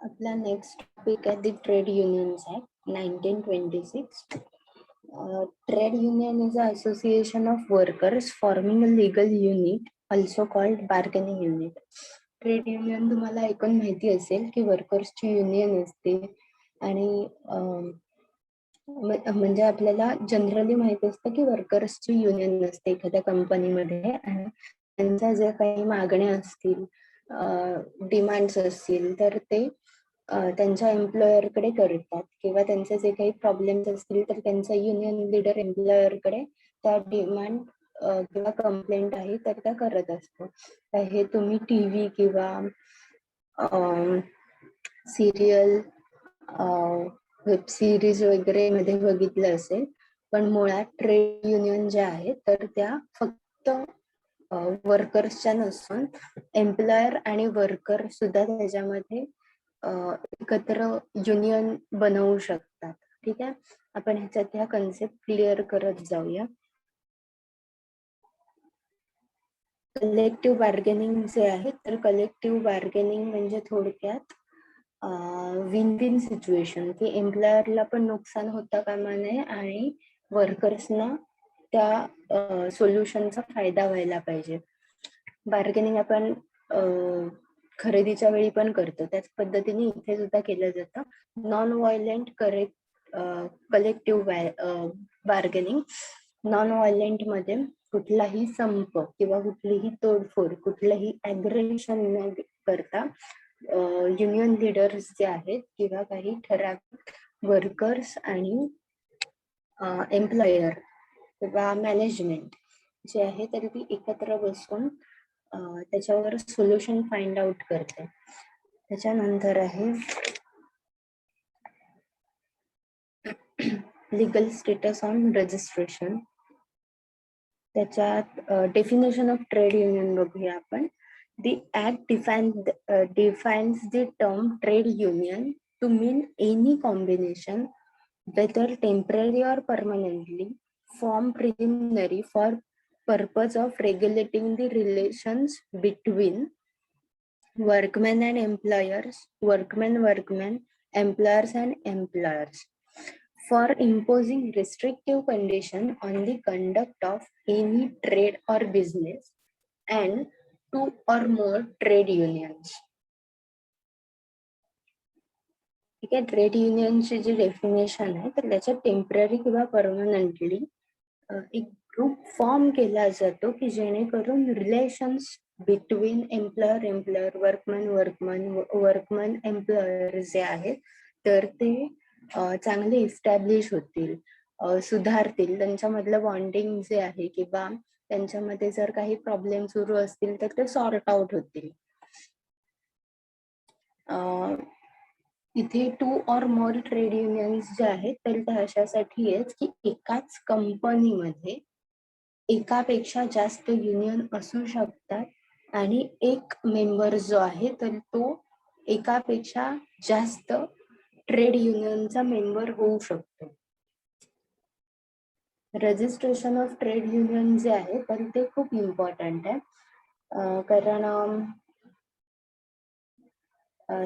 आपला next topic आहे the trade unions act 1926. Trade union is an association of workers forming a legal unit, also called bargaining unit. Trade union तुम्हाला ऐकून माहिती असेल की वर्कर्सची union असते आणि म्हणजे आपल्याला जनरली माहिती असतं की वर्कर्सची युनियन असते एखाद्या कंपनीमध्ये आणि त्यांच्या ज्या काही मागण्या असतील, डिमांड्स असतील तर ते त्यांच्या एम्प्लॉयरकडे करतात किंवा त्यांचे जे काही प्रॉब्लेम्स असतील तर त्यांचा युनियन लीडर एम्प्लॉयरकडे त्या डिमांड किंवा कंप्लेंट आहे तर त्या करत असतो. हे तुम्ही टीव्ही किंवा सिरियल, वेब सिरीज वगैरे मध्ये बघितलं असेल. पण मुळात ट्रेड युनियन ज्या आहेत तर त्या फक्त वर्कर्सच्या नसून एम्प्लॉयर आणि वर्कर सुद्धा त्याच्यामध्ये एकत्र युनियन बनवू शकतात. ठीक आहे, आपण ह्याच्यात ह्या कन्सेप्ट क्लिअर करत जाऊया. कलेक्टिव्ह बार्गेनिंग जे आहे तर कलेक्टिव्ह बार्गेनिंग म्हणजे थोडक्यात विन विन सिच्युएशन की एम्प्लॉयरला पण नुकसान होता कामा नये आणि वर्कर्सना त्या सोल्युशनचा फायदा व्हायला पाहिजे. बार्गेनिंग आपण खरेदीच्या वेळी पण करतो, त्याच पद्धतीने इथे सुद्धा केलं जातं. Non violent collective bargaining. Non violent मध्ये कुठलाही संप किंवा कुठलीही तोडफोड, कुठलंही ॲग्रेशन न करता युनियन लीडर्स जे आहेत किंवा काही ठराविक वर्कर्स आणि एम्प्लॉयर किंवा मॅनेजमेंट जे आहे तर ती एकत्र बसून त्याच्यावर सोल्युशन फाइंड आउट करते. त्याच्यानंतर आहे लीगल स्टेटस ऑन रजिस्ट्रेशन. त्याच्यात डेफिनेशन ऑफ ट्रेड युनियन बघूया आपण. The act defines the term trade union to mean any combination, whether temporary or permanently, formed preliminary for purpose of regulating the relations between workmen and employers, workmen, employers and employers, for imposing restrictive condition on the conduct of any trade or business, and two or more trade unions. ठीक आहे, trade युनियनची जी definition आहे तर त्याच्यात temporary किंवा permanently एक group form केला जातो की जेणेकरून रिलेशन्स बिटवीन एम्प्लॉयर, वर्कमन एम्प्लॉयर जे आहेत तर ते चांगले इस्टॅब्लिश होतील, सुधारतील. त्यांच्यामधलं बॉन्डिंग जे आहे किंवा त्यांच्यामध्ये जर काही प्रॉब्लेम सुरू असतील तर ते सॉर्ट आउट होतील. इथे to or more trade unions जे आहेत तर त्या अशासाठी आहेत की एकाच कंपनीमध्ये एकापेक्षा जास्त युनियन असू शकतात आणि एक मेंबर जो आहे तर तो एकापेक्षा जास्त ट्रेड युनियनचा मेंबर होऊ शकतो. रजिस्ट्रेशन ऑफ ट्रेड युनियन जे आहे तर ते खूप इम्पॉर्टंट आहे, कारण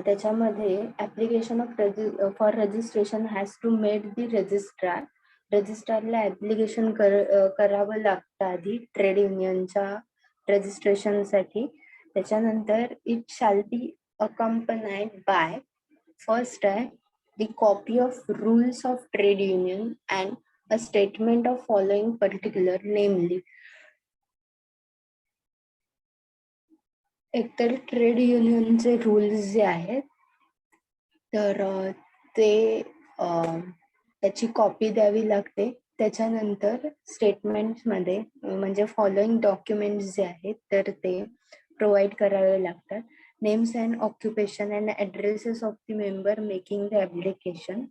त्याच्यामध्ये application for registration has to made the रजिस्ट्रारला ऍप्लिकेशन करावं लागतं आधी ट्रेड युनियनच्या रजिस्ट्रेशनसाठी. त्याच्यानंतर it shall be अकंपनाइड by first आहे the copy of rules of trade union and a statement of following particular, namely एकतर ट्रेड युनियनचे रूल्स जे आहेत तर ते त्याची कॉपी द्यावी लागते. त्याच्यानंतर स्टेटमेंट्समध्ये म्हणजे फॉलोइंग डॉक्युमेंट्स जे आहेत तर ते प्रोव्हाइड करावे लागतात. Names and occupation and addresses of the member making the application,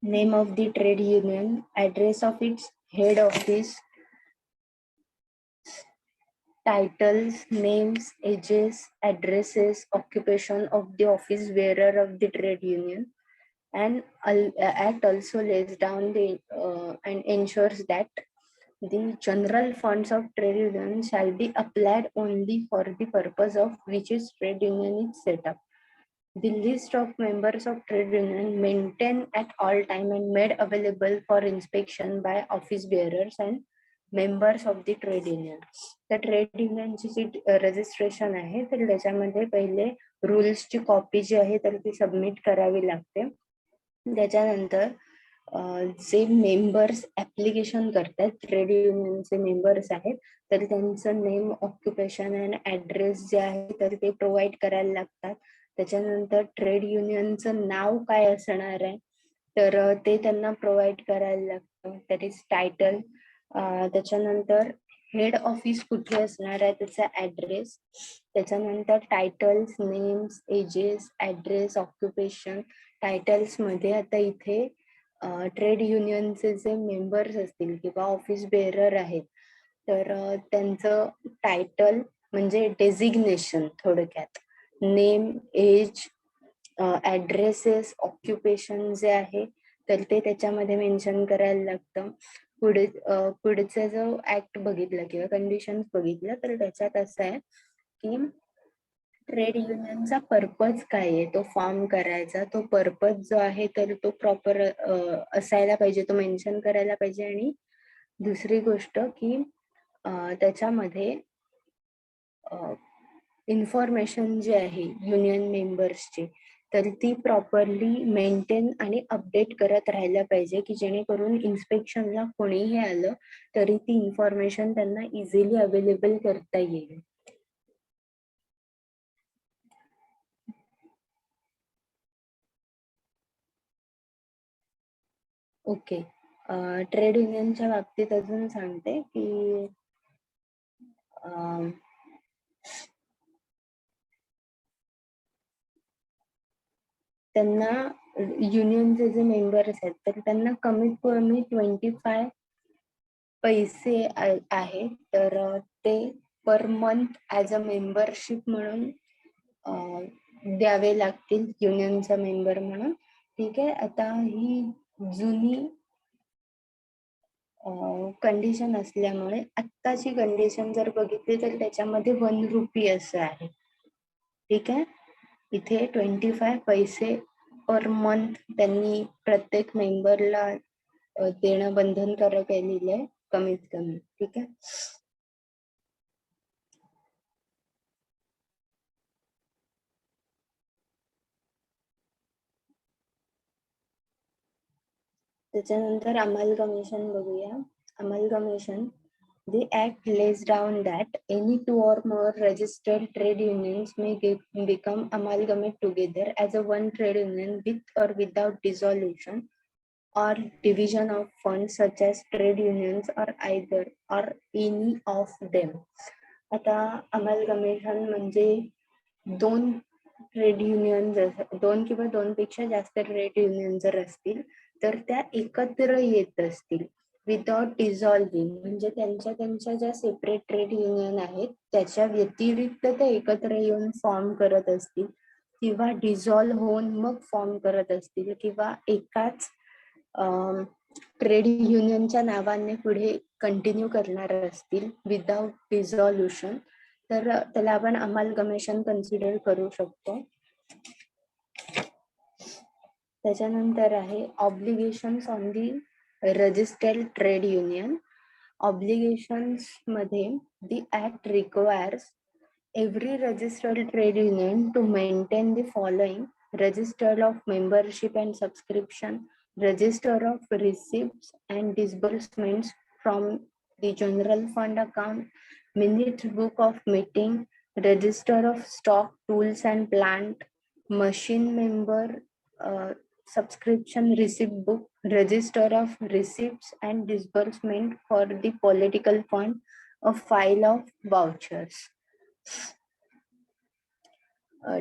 name of the trade union, address of its head office, titles, names, ages, addresses, occupation of the office bearer of the trade union, and act also lays down the and ensures that the general funds of trade union shall be applied only for the purpose of which its trade union is set up. The list of members of trade union maintained at all time and made available for inspection by office bearers and members of the trade union. त्या trade युनियनची जी registration आहे तर त्याच्यामध्ये पहिले रूल्सची copy जी आहे तर ती submit करावी लागते. त्याच्यानंतर जे मेंबर्स ऍप्लिकेशन करतात ट्रेड युनियनचे मेंबर्स आहेत तर त्यांचं नेम, ऑक्युपेशन अँड ऍड्रेस जे आहे तर ते प्रोव्हाइड करायला लागतात. त्याच्यानंतर ट्रेड युनियनचं नाव काय असणार आहे तर ते त्यांना प्रोव्हाइड करायला लागतं. That is title. त्याच्यानंतर हेड ऑफिस कुठे असणार आहे त्याचा ऍड्रेस. त्याच्यानंतर titles, names, ages, address, occupation. Titles मध्ये आता इथे ट्रेड युनियनचे जे मेंबर्स असतील किंवा ऑफिस बेरर आहेत तर त्यांचं टायटल म्हणजे डेझिग्नेशन थोडक्यात, नेम, एज, ऍड्रेसेस, ऑक्युपेशन जे आहे तर ते त्याच्यामध्ये मेन्शन करायला लागतं. पुढचा जो ऍक्ट बघितला किंवा कंडिशन्स बघितलं तर त्याच्यात असं आहे की ट्रेड युनियनचा पर्पज काय आहे तो फॉर्म करायचा. तो पर्पज जो आहे तर तो प्रॉपर असायला पाहिजे, तो मेन्शन करायला पाहिजे. आणि दुसरी गोष्ट की त्याच्यामध्ये इन्फॉर्मेशन जी आहे युनियन मेंबर्सची तर ती प्रॉपरली मेंटेन आणि अपडेट करत राहायला पाहिजे की जेणेकरून इन्स्पेक्शनला कोणीही आलं तरी ती इन्फॉर्मेशन त्यांना इझिली अवेलेबल करता येईल. ओके. ट्रेड युनियनच्या बाबतीत अजून सांगते की त्यांना युनियनचे जे मेंबर्स आहेत तर त्यांना कमीत कमी 25 पैसे आहे तर ते per month as a membership म्हणून द्यावे लागतील युनियनचा मेंबर म्हणून. ठीक आहे. आता ही जुनी कंडिशन असल्यामुळे आत्ताची कंडिशन जर बघितली तर त्याच्यामध्ये 1 रुपी असं आहे. ठीक आहे. इथे 25 पैसे पर मंथ त्यांनी प्रत्येक मेंबरला देणं बंधनकारक आहे लिहिलंय कमीत कमी. ठीक आहे. त्याच्यानंतर अमालगमेशन बघूया. Amalgamation. The act lays down that any 2 or more registered trade unions may become amalgamate together as a one trade union with or without dissolution or division of funds such as trade unions or either or any of them. आता amalgamation म्हणजे 2 trade union दोन किंवा 2 पेक्षा जास्त trade union जर असतील तर त्या एकत्र येत असतील विदाउट डिझॉल्विंग म्हणजे त्यांच्या ज्या सेपरेट ट्रेड युनियन आहेत त्याच्या व्यतिरिक्त ते एकत्र येऊन फॉर्म करत असतील किंवा डिझॉल्व्ह होऊन मग फॉर्म करत असतील किंवा एकाच ट्रेड युनियनच्या नावाने पुढे कंटिन्यू करणार असतील विदाउट डिझॉल्युशन तर त्याला आपण अमालगमेशन कन्सिडर करू शकतो. त्याच्यानंतर आहे obligations on the registered trade union. Obligations मध्ये the act requires every registered trade union to maintain the following: register of membership and subscription, register of receipts and disbursements from the general fund account, minute book of meeting, register of stock, tools and plant, machine member, subscription receipt book, register of receipts and disbursement for the political fund, a file of vouchers.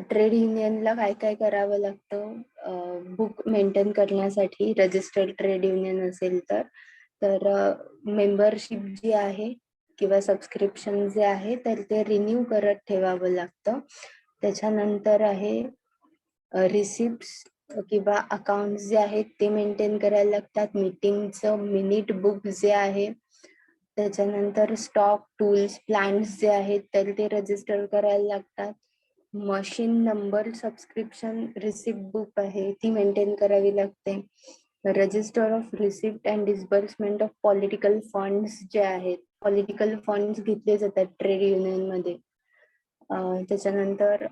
Trade युनियनला काय काय करावं लागतं book maintain करण्यासाठी registered trade union असेल तर membership जी आहे किंवा सबस्क्रिप्शन जे आहे तर ते रिन्यू करत ठेवावं लागतं. त्याच्यानंतर आहे रिसिप्ट्स किंवा अकाउंट जे आहेत ते मेंटेन करायला लागतात. मीटिंगचं मिनिट बुक जे आहे त्याच्यानंतर स्टॉक, टूल्स, प्लांट्स जे आहेत तर ते रजिस्टर करायला लागतात. Machine number, subscription, receipt book आहे ती मेंटेन करावी लागते. Register of receipt and disbursement of political funds जे आहेत, पॉलिटिकल फंड्स घेतले जातात ट्रेड युनियन मध्ये. त्याच्यानंतर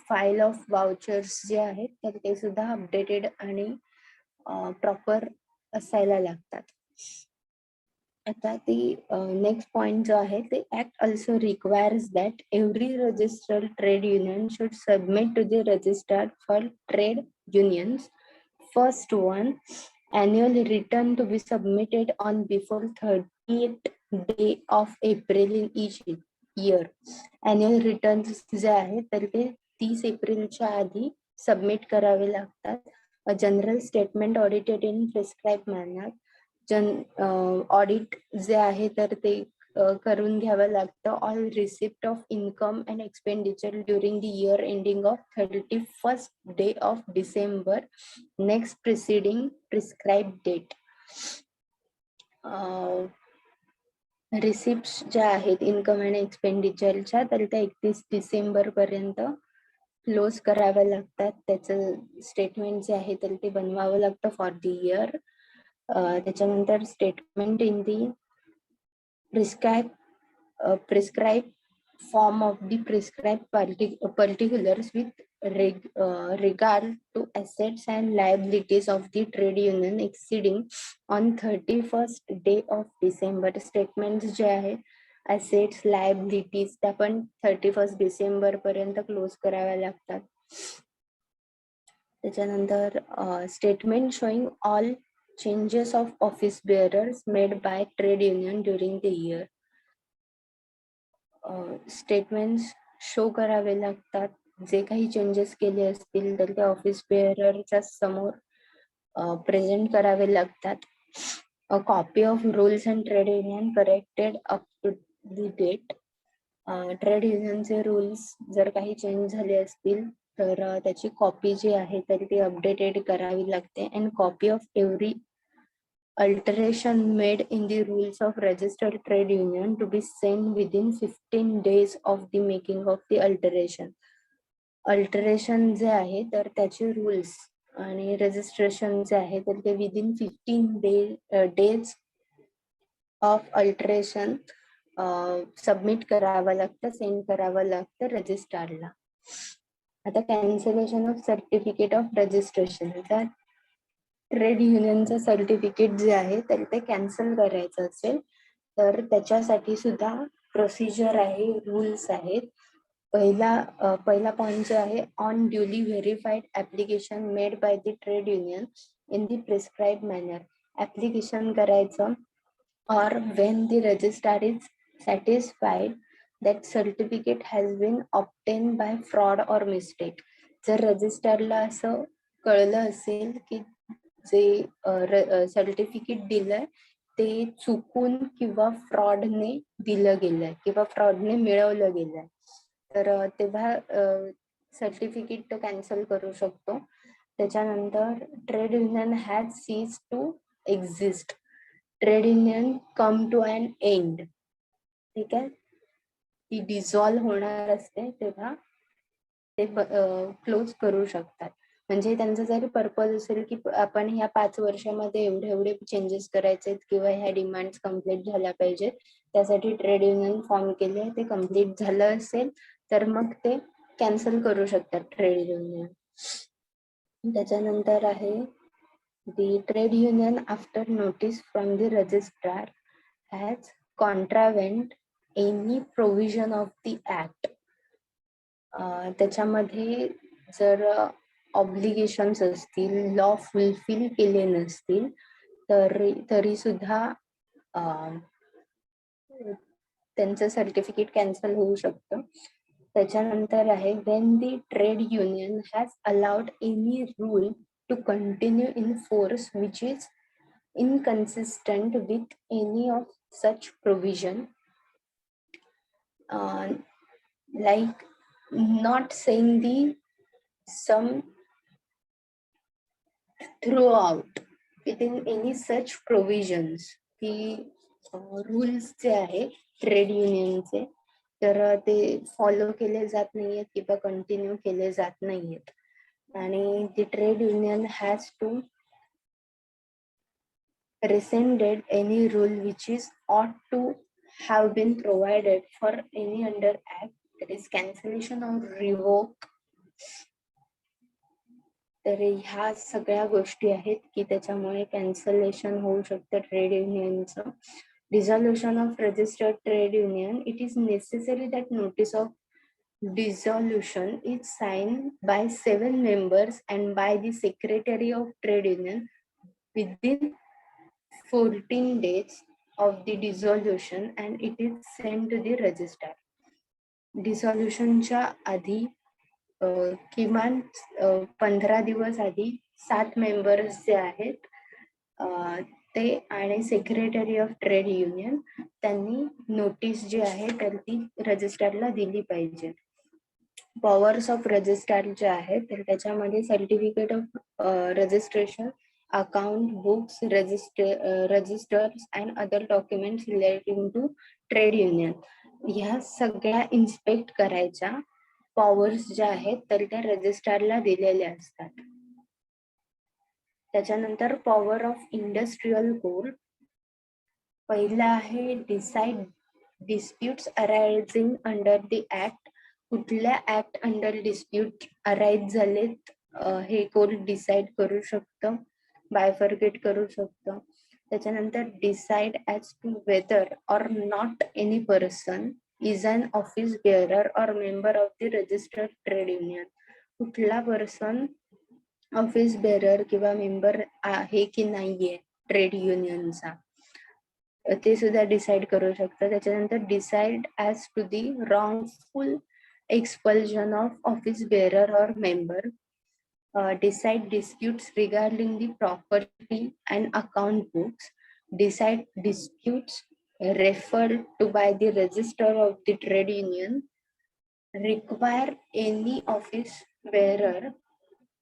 फाईल ऑफ वाउचर्स जे आहेत तर ते सुद्धा अपडेटेड आणि प्रॉपर असायला लागतात. आता ती नेक्स्ट पॉइंट जो आहे ते act also requires that every registered trade union should submit to the register for trade unions first one annual return to be submitted on before 30th day of April in each year. Annual returns जे आहेत तर ते 30 एप्रिलच्या आधी submit करावे लागतात. A general statement audited in prescribed manner. Audit जे आहे तर ते करून घ्यावं लागतं. All receipt of income and expenditure during the year ending of 31st day of December next preceding prescribe date. Receipt ज्या आहेत इन्कम अँड एक्सपेंडिचरच्या तर त्या 31 डिसेंबर पर्यंत क्लोज कराव्या लागतात. त्याचं स्टेटमेंट जे आहे तर ते बनवावं लागतं फॉर द इयर. त्याच्यानंतर statement in the prescribed form of the prescribed particulars with regard to assets and liabilities of the trade union exceeding on 31st day of December. Statements जे आहे assets, liabilities त्या पण 31st December पर्यंत close कराव्या लागतात. त्याच्यानंतर statement showing all changes of office bearers made by trade union during the year. Statements show करावे लागतात. जे काही चेंजेस केले असतील तर ते ऑफिस बेअररच्या समोर प्रेझेंट करावे लागतात. A copy of rules and trade union corrected up to the date. Trade युनियनचे रूल्स जर काही चेंज झाले असतील तर त्याची कॉपी जी आहे तर ती अपडेटेड करावी लागते. And copy of every alteration made in the rules of registered trade union to be sent within 15 days of the making of the alteration. Alteration जे आहे तर त्याचे रूल्स आणि रजिस्ट्रेशन जे आहे तर ते within 15 days of alteration submit करावं लागतं, सेंड करावं लागतं रजिस्ट्रारला. आता cancellation of certificate of registration. तर ट्रेड युनियनचं सर्टिफिकेट जे आहे तर ते कॅन्सल करायचं असेल तर त्याच्यासाठी सुद्धा प्रोसिजर आहे, रूल्स आहेत. पहिला पॉइंट जो आहे on duly verified application made by the trade union in the prescribe manner. Application करायचं or when the registrar is satisfied that certificate has been obtained by fraud or mistake. जर रजिस्टरला असं कळलं असेल की जे सर्टिफिकेट दिलंय ते चुकून किंवा फ्रॉडने दिलं गेलंय किंवा फ्रॉडने मिळवलं गेलंय तर तेव्हा सर्टिफिकेट तो कॅन्सल करू शकतो. त्याच्यानंतर trade union has cease to exist. Trade union come to an end. ठीक आहे, ती डिझॉल्व होणार असते तेव्हा ते क्लोज करू शकतात. म्हणजे त्यांचा जरी पर्पज असेल की आपण ह्या 5 वर्षामध्ये एवढे चेंजेस करायचे किंवा ह्या डिमांड्स कम्प्लीट झाल्या पाहिजेत, त्यासाठी ट्रेड युनियन फॉर्म केले, ते कम्प्लीट झालं असेल तर मग ते कॅन्सल करू शकतात ट्रेड युनियन. त्याच्यानंतर आहे the trade union after notice from the registrar has contravened any provision of the act. त्याच्यामध्ये जर ऑब्लिगेशन्स असतील, लॉ फुलफिल केले नसतील तरी सुद्धा त्यांचं सर्टिफिकेट कॅन्सल होऊ शकतं. त्याच्यानंतर आहे when the trade union has allowed any rule to continue in force which is inconsistent with any of such provision, like not saying the some throughout within any such provisions की rules जे आहे trade युनियनचे, तर ते follow केले जात नाहीयेत किंवा कंटिन्यू केले जात नाहीयेत. आणि the trade union has to rescinded any rule which is ought to have been provided for any under act, that is cancellation or revoke. तर ह्या सगळ्या गोष्टी आहेत की त्याच्यामुळे कॅन्सलेशन होऊ शकतं trade युनियनचं. Dissolution of registered trade union, it is necessary that notice of dissolution is signed by 7 members and by the secretary of trade union within 14 days of the dissolution and it is sent to the registrar. डिसॉल्युशनच्या आधी किमान 15 दिवस आधी 7 members जे आहेत ते आणि secretary of trade union त्यांनी notice जी आहे तर ती रजिस्ट्रारला दिली पाहिजे. पॉवर्स ऑफ रजिस्ट्रार जे आहेत तर त्याच्यामध्ये certificate of registration, account books, registers and other documents relating to trade union, ह्या सगळ्या इन्स्पेक्ट करायच्या पॉवर्स ज्या आहेत तर त्या रजिस्ट्रारला दिलेल्या असतात. त्याच्यानंतर पॉवर ऑफ इंडस्ट्रियल कोड. पहिला आहे decide disputes arising under the act. कुठल्या ऍक्ट अंडर डिस्प्यूट अराईज झालेत हे कोर्ट डिसाइड करू शकतं, बायफर्केट करू शकतं. त्याच्यानंतर decide as to whether or not any person is an office bearer or member of the registered trade union. कुठला person office bearer किंवा मेंबर आहे की नाहीये ट्रेड युनियनचा ते सुद्धा डिसाइड करू शकतं. त्याच्यानंतर decide as to the wrongful expulsion of office bearer or member, decide disputes regarding the property and account books, decide disputes referred to by the register of the trade union, require any office bearer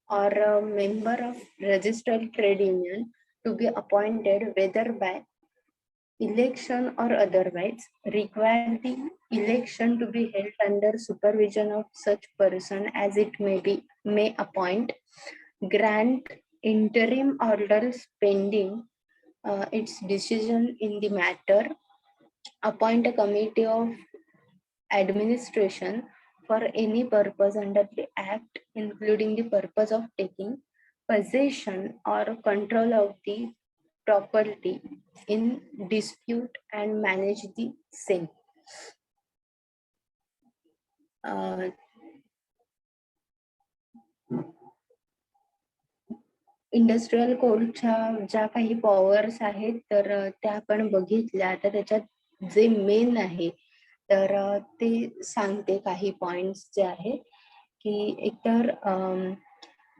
or a member of registered trade union to be appointed whether by election or otherwise, require the election to be held under supervision of such person as it may appoint, grant interim orders pending its decision in the matter, appoint a committee of administration for any purpose under the act, including the purpose of taking possession or control of the property in dispute and manage the same. Industrial कोडच्या ज्या काही powers आहेत तर त्या आपण बघितल्या. तर त्याच्यात जे मेन आहे तर ते सांगते काही पॉइंट्स जे आहेत की एकतर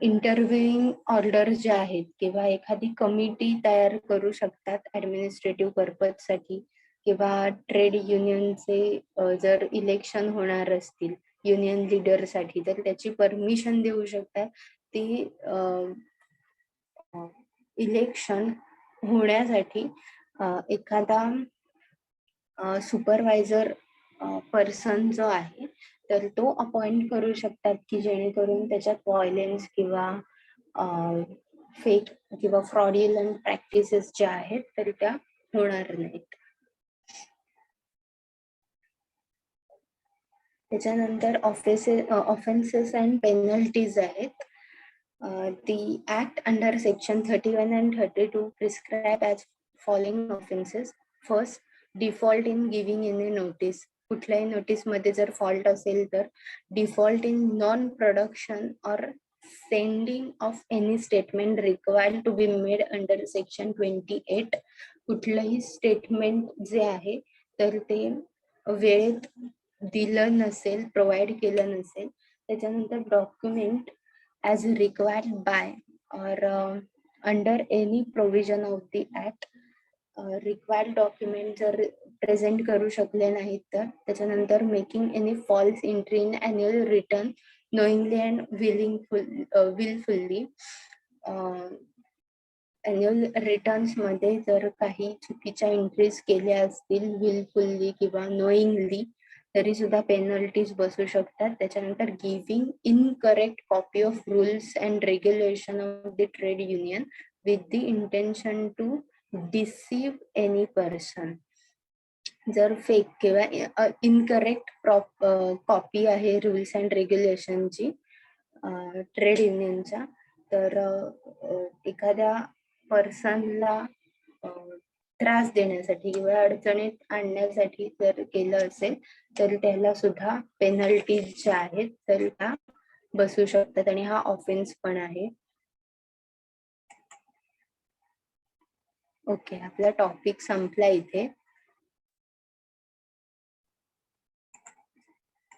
इंटरव्ह्यूइंग ऑर्डर जे आहेत किंवा एखादी कमिटी तयार करू शकतात ऍडमिनिस्ट्रेटिव्ह पर्पज साठी, किंवा ट्रेड युनियनचे जर इलेक्शन होणार असतील युनियन लीडर साठी तर त्याची परमिशन देऊ शकतात. ती इलेक्शन होण्यासाठी एखादा सुपरवायझर पर्सन जो आहे तर तो अपॉइंट करू शकतात की जेणेकरून त्याच्यात व्हायलेन्स किंवा फेक किंवा फ्रॉड्युलंट प्रॅक्टिसेस ज्या आहेत तर त्या होणार नाहीत. त्याच्यानंतर ऑफेन्सेस अँड पेनल्टीज आहेत. The Act under Section 31 and 32 prescribe as following offenses. First, default in giving any notice. कुठल्याही नोटीस मध्ये जर फॉल्ट असेल तर default in non production or sending of any statement required to be made under section 28. कुठलंही statement जे आहे तर ते वेळेत दिलं नसेल, प्रोव्हाइड केलं नसेल. त्याच्यानंतर document as required by or under any provision of the act, required document जर प्रेझेंट करू शकले नाहीत तर त्याच्यानंतर making any false entry in annual return knowingly and willfully, annual returns मध्ये जर काही चुकीच्या एंट्रीज केल्या असतील विलफुल्ली किंवा नोईंगली, तरी सुद्धा पेनल्टीज बसू शकतात. त्याच्यानंतर giving incorrect copy of rules and regulation of the trade union with the intention to deceive any person. जर फेक किंवा इनकरेक्ट कॉपी आहे रूल्स अँड रेग्युलेशनची ट्रेड युनियनच्या, तर एखाद्या पर्सनला त्रास देण्यासाठी किंवा अडचणीत आणण्यासाठी जर केलं असेल तर त्याला सुद्धा पेनल्टीज ज्या आहेत तर त्या बसू शकतात आणि हा ऑफेन्स पण आहे. ओके, आपला टॉपिक संपला इथे.